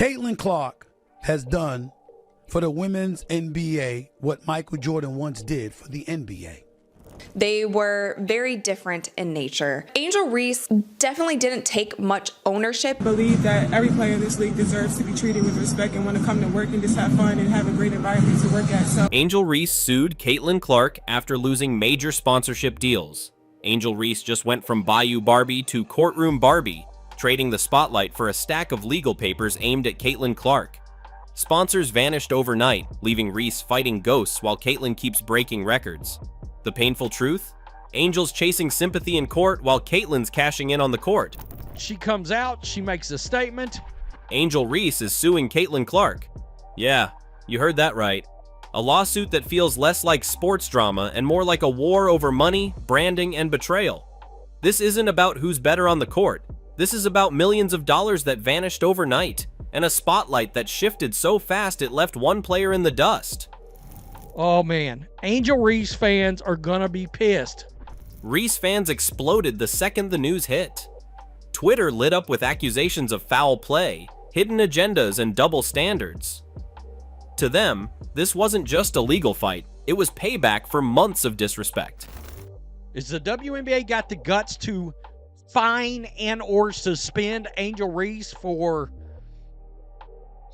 Caitlin Clark has done for the women's NBA what Michael Jordan once did for the NBA. They were very different in nature. Angel Reese definitely didn't take much ownership. I believe that every player in this league deserves to be treated with respect and want to come to work and just have fun and have a great environment to work at. So Angel Reese sued Caitlin Clark after losing major sponsorship deals. Angel Reese just went from Bayou Barbie to Courtroom Barbie, trading the spotlight for a stack of legal papers aimed at Caitlin Clark. Sponsors vanished overnight, leaving Reese fighting ghosts while Caitlin keeps breaking records. The painful truth? Angel's chasing sympathy in court while Caitlin's cashing in on the court. She comes out, she makes a statement. Angel Reese is suing Caitlin Clark. Yeah, you heard that right. A lawsuit that feels less like sports drama and more like a war over money, branding, and betrayal. This isn't about who's better on the court. This is about millions of dollars that vanished overnight, and a spotlight that shifted so fast it left one player in the dust. Oh man, Angel Reese fans are gonna be pissed. Reese fans exploded the second the news hit. Twitter lit up with accusations of foul play, hidden agendas, and double standards. To them, this wasn't just a legal fight, it was payback for months of disrespect. Is the WNBA got the guts to fine and or suspend Angel Reese for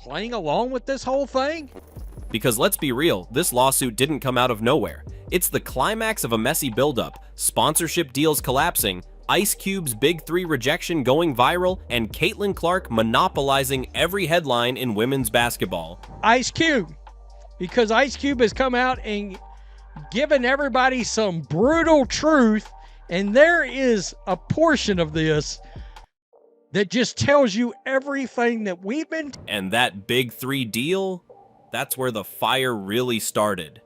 playing along with this whole thing? Because let's be real, this lawsuit didn't come out of nowhere. It's the climax of a messy buildup, sponsorship deals collapsing, Ice Cube's Big 3 rejection going viral, and Caitlin Clark monopolizing every headline in women's basketball. Ice Cube, because Ice Cube has come out and given everybody some brutal truth, and there is a portion of this that just tells you everything that we've been. And that Big 3 deal? That's where the fire really started.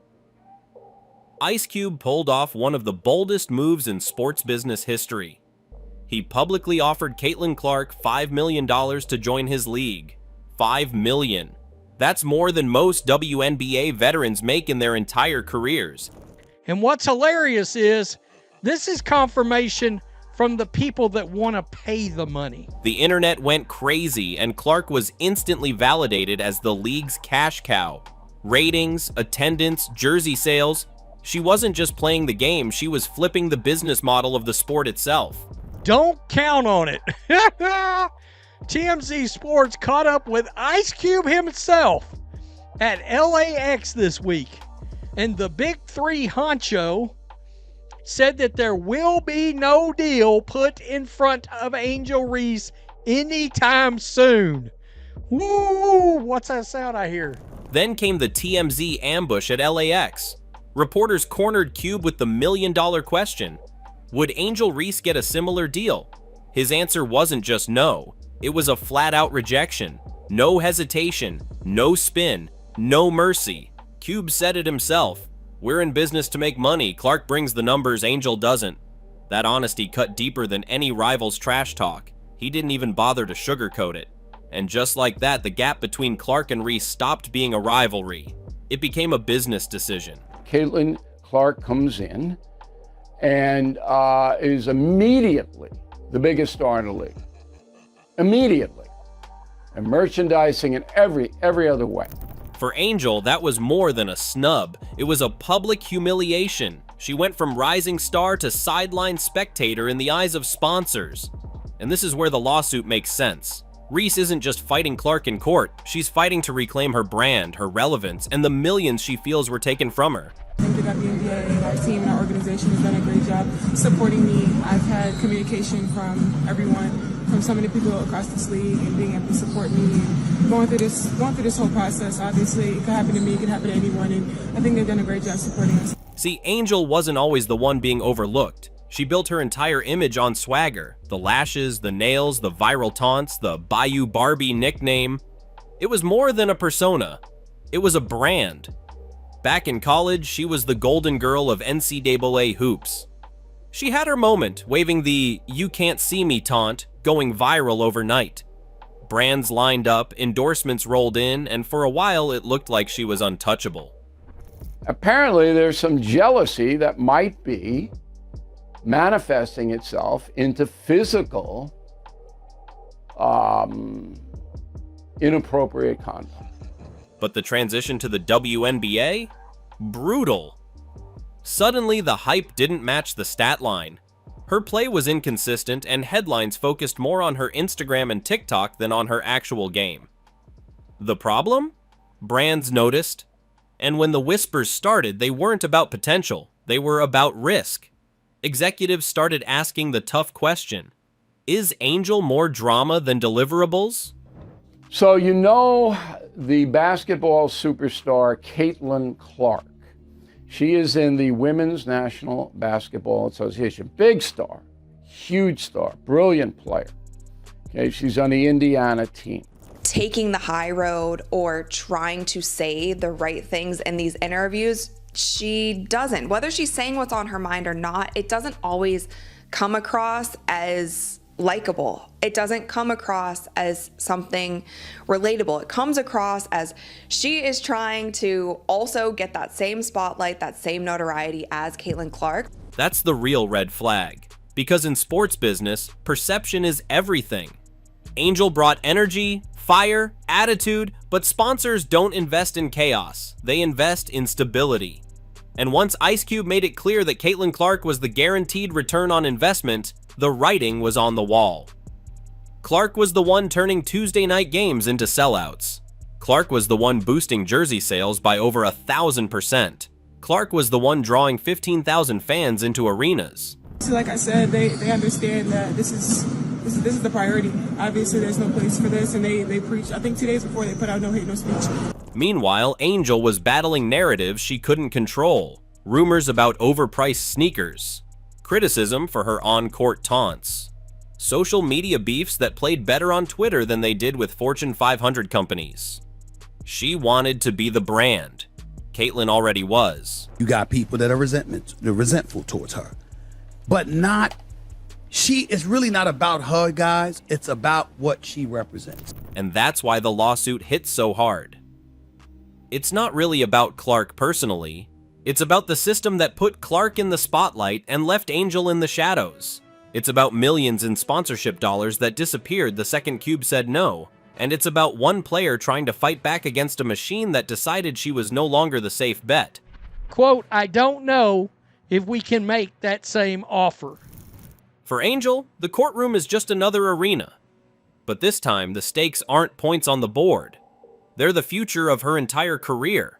Ice Cube pulled off one of the boldest moves in sports business history. He publicly offered Caitlin Clark $5 million to join his league. $5 million. That's more than most WNBA veterans make in their entire careers. And what's hilarious is, this is confirmation from the people that want to pay the money. The internet went crazy, and Clark was instantly validated as the league's cash cow. Ratings, attendance, jersey sales. She wasn't just playing the game, she was flipping the business model of the sport itself. Don't count on it. TMZ Sports caught up with Ice Cube himself at LAX this week, and the Big 3 honcho said that there will be no deal put in front of Angel Reese anytime soon. Woo! What's that sound I hear? Then came the TMZ ambush at LAX. Reporters cornered Cube with the million-dollar question. Would Angel Reese get a similar deal? His answer wasn't just no. It was a flat-out rejection. No hesitation, no spin, no mercy. Cube said it himself. We're in business to make money. Clark brings the numbers, Angel doesn't. That honesty cut deeper than any rival's trash talk. He didn't even bother to sugarcoat it. And just like that, the gap between Clark and Reese stopped being a rivalry. It became a business decision. Caitlin Clark comes in and is immediately the biggest star in the league. Immediately. And merchandising in every other way. For Angel, that was more than a snub. It was a public humiliation. She went from rising star to sideline spectator in the eyes of sponsors. And this is where the lawsuit makes sense. Reese isn't just fighting Clark in court. She's fighting to reclaim her brand, her relevance, and the millions she feels were taken from her. I think the WNBA, our team and our organization has done a great job supporting me. I've had communication from everyone, from so many people across this league, and being able to support me and going through this whole process. Obviously, it could happen to me, it could happen to anyone, and I think they've done a great job supporting us. See, Angel wasn't always the one being overlooked. She built her entire image on swagger. The lashes, the nails, the viral taunts, the Bayou Barbie nickname. It was more than a persona. It was a brand. Back in college, she was the golden girl of NCAA hoops. She had her moment, waving the "you can't see me" taunt, going viral overnight. Brands lined up, endorsements rolled in, and for a while it looked like she was untouchable. Apparently there's some jealousy that might be manifesting itself into physical inappropriate conduct. But the transition to the WNBA? Brutal. Suddenly, the hype didn't match the stat line. Her play was inconsistent, and headlines focused more on her Instagram and TikTok than on her actual game. The problem? Brands noticed. And when the whispers started, they weren't about potential. They were about risk. Executives started asking the tough question: is Angel more drama than deliverables? So you know the basketball superstar Caitlin Clark. She is in the Women's National Basketball Association. Big star, huge star, brilliant player. Okay, she's on the Indiana team. Taking the high road or trying to say the right things in these interviews, she doesn't. Whether she's saying what's on her mind or not, it doesn't always come across as likable. It doesn't come across as something relatable. It comes across as she is trying to also get that same spotlight, that same notoriety as Caitlin Clark. That's the real red flag. Because in sports business, perception is everything. Angel brought energy, fire, attitude, but sponsors don't invest in chaos. They invest in stability. And once Ice Cube made it clear that Caitlin Clark was the guaranteed return on investment, the writing was on the wall. Clark was the one turning Tuesday night games into sellouts. Clark was the one boosting jersey sales by over 1,000%. Clark was the one drawing 15,000 fans into arenas. So like I said, they understand that this is the priority. Obviously, there's no place for this, and they preach. I think 2 days before they put out no hate, no speech. Meanwhile, Angel was battling narratives she couldn't control. Rumors about overpriced sneakers. Criticism for her on-court taunts. Social media beefs that played better on Twitter than they did with Fortune 500 companies. She wanted to be the brand. Caitlin already was. You got people that are resentful towards her. But it's really not about her, guys. It's about what she represents. And that's why the lawsuit hits so hard. It's not really about Clark personally. It's about the system that put Clark in the spotlight and left Angel in the shadows. It's about millions in sponsorship dollars that disappeared the second Cube said no. And it's about one player trying to fight back against a machine that decided she was no longer the safe bet. Quote, I don't know if we can make that same offer. For Angel, the courtroom is just another arena. But this time, the stakes aren't points on the board. They're the future of her entire career.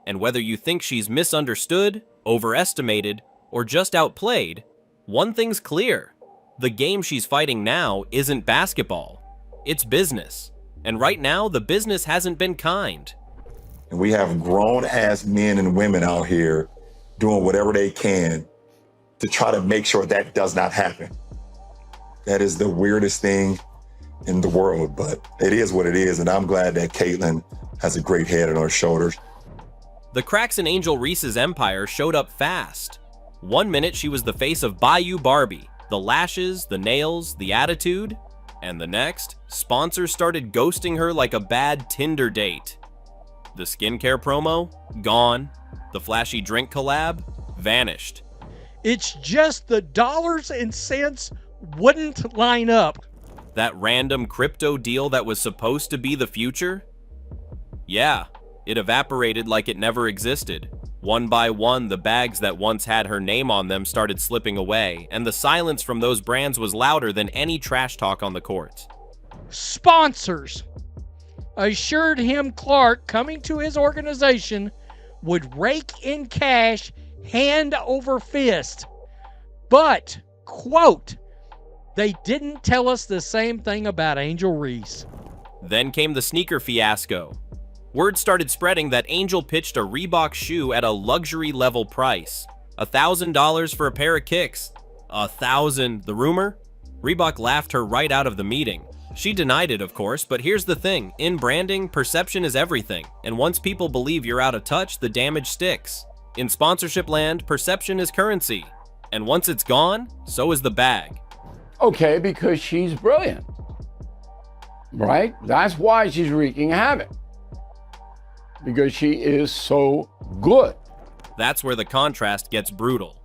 And whether you think she's misunderstood, overestimated, or just outplayed, one thing's clear. The game she's fighting now isn't basketball. It's business. And right now, the business hasn't been kind. And we have grown-ass men and women out here doing whatever they can to try to make sure that does not happen. That is the weirdest thing in the world, but it is what it is, and I'm glad that Caitlin has a great head on her shoulders. The cracks in Angel Reese's empire showed up fast. 1 minute she was the face of Bayou Barbie, the lashes, the nails, the attitude, and the next, sponsors started ghosting her like a bad Tinder date. The skincare promo? Gone. The flashy drink collab? Vanished. It's just the dollars and cents wouldn't line up. That random crypto deal that was supposed to be the future? Yeah, it evaporated like it never existed. One by one, the bags that once had her name on them started slipping away, and the silence from those brands was louder than any trash talk on the court. Sponsors assured him Clark coming to his organization would rake in cash hand over fist. But, quote, they didn't tell us the same thing about Angel Reese. Then came the sneaker fiasco. Word started spreading that Angel pitched a Reebok shoe at a luxury level price. $1,000 for a pair of kicks. $1,000, the rumor? Reebok laughed her right out of the meeting. She denied it, of course, but here's the thing. In branding, perception is everything. And once people believe you're out of touch, the damage sticks. In sponsorship land, perception is currency. And once it's gone, so is the bag. Okay, because she's brilliant, right? That's why she's wreaking havoc. Because she is so good. That's where the contrast gets brutal.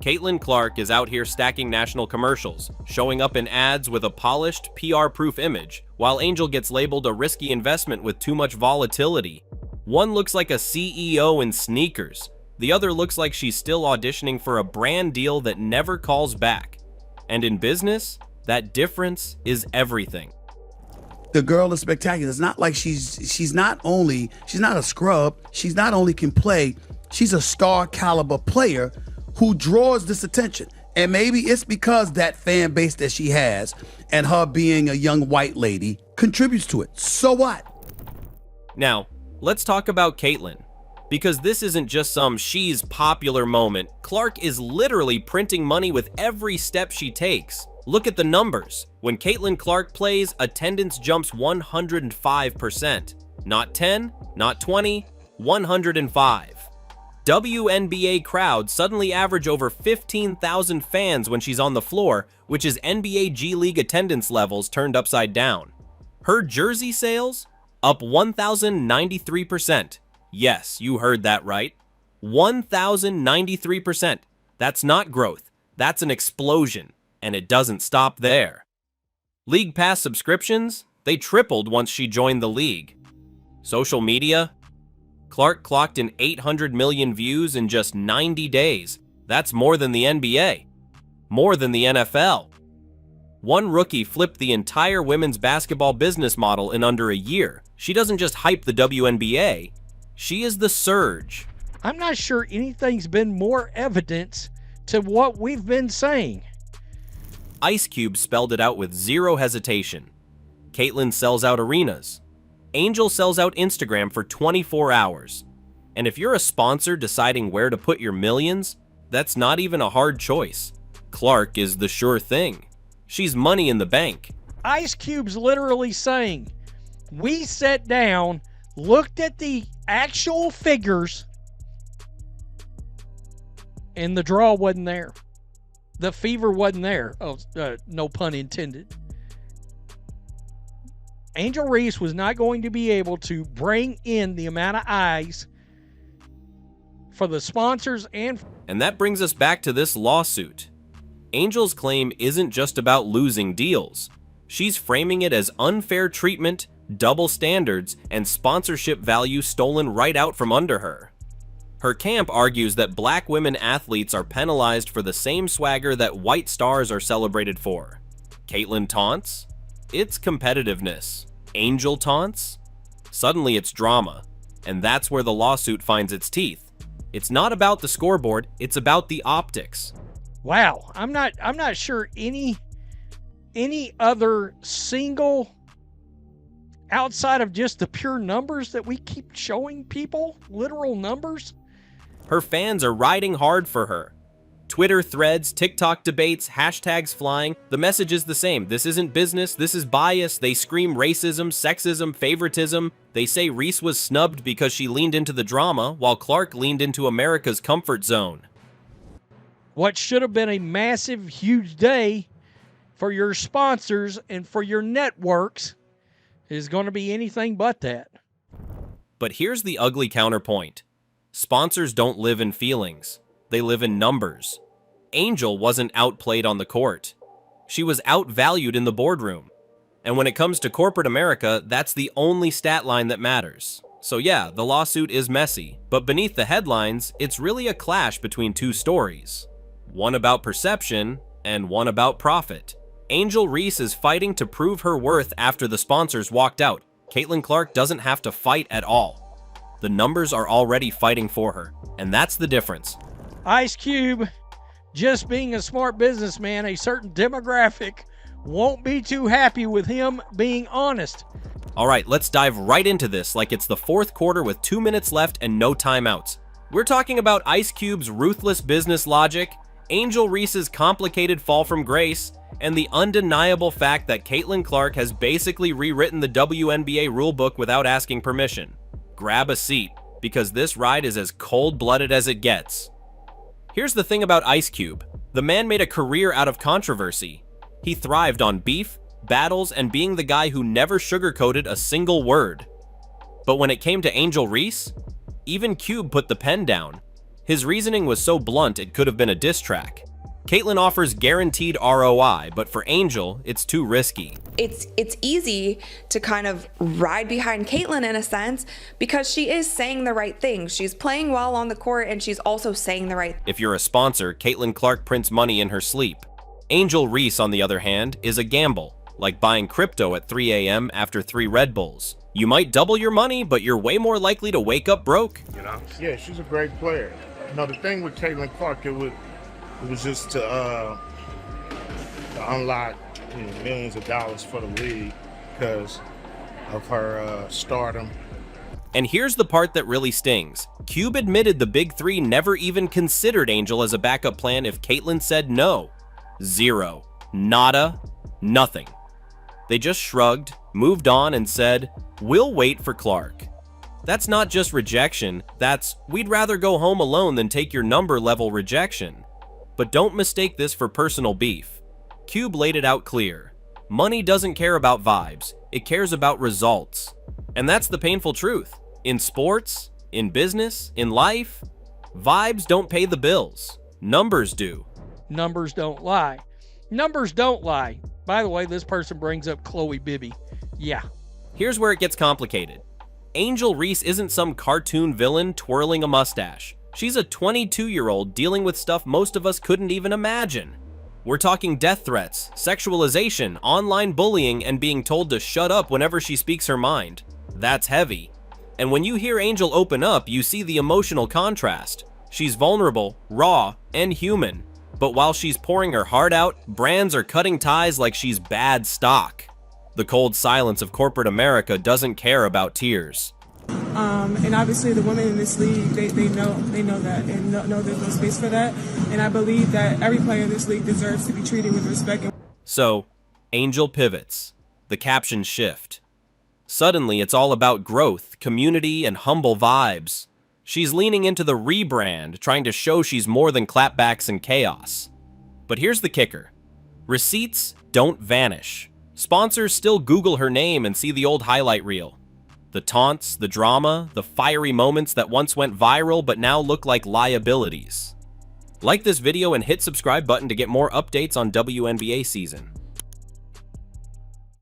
Caitlin Clark is out here stacking national commercials, showing up in ads with a polished, PR-proof image, while Angel gets labeled a risky investment with too much volatility. One looks like a CEO in sneakers. The other looks like she's still auditioning for a brand deal that never calls back. And in business, that difference is everything. The girl is spectacular. It's not like she's not a scrub. She's not only can play, she's a star caliber player who draws this attention. And maybe it's because that fan base that she has and her being a young white lady contributes to it. So what? Now, let's talk about Caitlin. Because this isn't just some she's popular moment. Clark is literally printing money with every step she takes. Look at the numbers. When Caitlin Clark plays, attendance jumps 105%. Not 10, not 20, 105. WNBA crowds suddenly average over 15,000 fans when she's on the floor, which is NBA G League attendance levels turned upside down. Her jersey sales? Up 1,093%. Yes, you heard that right. 1,093%. That's not growth. That's an explosion. And it doesn't stop there. League Pass subscriptions? They tripled once she joined the league. Social media? Clark clocked in 800 million views in just 90 days. That's more than the NBA. More than the NFL. One rookie flipped the entire women's basketball business model in under a year. She doesn't just hype the WNBA, she is the surge. I'm not sure anything's been more evidence to what we've been saying. Ice Cube spelled it out with zero hesitation. Caitlin sells out arenas. Angel sells out Instagram for 24 hours. And if you're a sponsor deciding where to put your millions, that's not even a hard choice. Clark is the sure thing. She's money in the bank. Ice Cube's literally saying, we sat down, looked at the actual figures, and the draw wasn't there. The fever wasn't there. Oh, no pun intended. Angel Reese was not going to be able to bring in the amount of eyes for the sponsors and that brings us back to this lawsuit. Angel's claim isn't just about losing deals. She's framing it as unfair treatment, double standards, and sponsorship value stolen right out from under her. Her camp argues that black women athletes are penalized for the same swagger that white stars are celebrated for. Caitlin taunts? It's competitiveness. Angel taunts? Suddenly it's drama. And that's where the lawsuit finds its teeth. It's not about the scoreboard, it's about the optics. Wow, I'm not sure any other single, outside of just the pure numbers that we keep showing people, literal numbers. Her fans are riding hard for her. Twitter threads, TikTok debates, hashtags flying, the message is the same. This isn't business, this is bias. They scream racism, sexism, favoritism. They say Reese was snubbed because she leaned into the drama, while Clark leaned into America's comfort zone. What should have been a massive, huge day for your sponsors and for your networks is going to be anything but that. But here's the ugly counterpoint. Sponsors don't live in feelings. They live in numbers. Angel wasn't outplayed on the court. She was outvalued in the boardroom. And when it comes to corporate America, that's the only stat line that matters. So yeah, the lawsuit is messy, but beneath the headlines, it's really a clash between two stories. One about perception, and one about profit. Angel Reese is fighting to prove her worth after the sponsors walked out. Caitlin Clark doesn't have to fight at all. The numbers are already fighting for her, and that's the difference. Ice Cube, just being a smart businessman, a certain demographic won't be too happy with him being honest. All right, let's dive right into this like it's the fourth quarter with 2 minutes left and no timeouts. We're talking about Ice Cube's ruthless business logic, Angel Reese's complicated fall from grace, and the undeniable fact that Caitlin Clark has basically rewritten the WNBA rulebook without asking permission. Grab a seat, because this ride is as cold-blooded as it gets. Here's the thing about Ice Cube. The man made a career out of controversy. He thrived on beef, battles, and being the guy who never sugarcoated a single word. But when it came to Angel Reese, even Cube put the pen down. His reasoning was so blunt it could have been a diss track. Caitlyn offers guaranteed ROI, but for Angel, it's too risky. It's easy to kind of ride behind Caitlyn in a sense because she is saying the right thing. She's playing well on the court and she's also saying the right thing. If you're a sponsor, Caitlyn Clark prints money in her sleep. Angel Reese, on the other hand, is a gamble, like buying crypto at 3 a.m. after 3 Red Bulls. You might double your money, but you're way more likely to wake up broke. You know? Yeah, she's a great player. No, the thing with Caitlyn Clark, it was just to unlock millions of dollars for the league because of her stardom. And here's the part that really stings. Cube admitted the big three never even considered Angel as a backup plan if Caitlyn said no. Zero. Nada. Nothing. They just shrugged, moved on, and said, "We'll wait for Clark." That's not just rejection, that's "we'd rather go home alone than take your number" level rejection. But don't mistake this for personal beef. Cube laid it out clear. Money doesn't care about vibes, it cares about results. And that's the painful truth. In sports, in business, in life, vibes don't pay the bills. Numbers do. Numbers don't lie. Numbers don't lie. By the way, this person brings up Chloe Bibby. Yeah. Here's where it gets complicated. Angel Reese isn't some cartoon villain twirling a mustache. She's a 22-year-old dealing with stuff most of us couldn't even imagine. We're talking death threats, sexualization, online bullying, and being told to shut up whenever she speaks her mind. That's heavy. And when you hear Angel open up, you see the emotional contrast. She's vulnerable, raw, and human. But while she's pouring her heart out, brands are cutting ties like she's bad stock. The cold silence of corporate America doesn't care about tears. And obviously the women in this league, they know that and know there's no space for that. And I believe that every player in this league deserves to be treated with respect. So, Angel pivots. The captions shift. Suddenly, it's all about growth, community, and humble vibes. She's leaning into the rebrand, trying to show she's more than clapbacks and chaos. But here's the kicker. Receipts don't vanish. Sponsors still Google her name and see the old highlight reel. The taunts, the drama, the fiery moments that once went viral but now look like liabilities. Like this video and hit subscribe button to get more updates on WNBA season.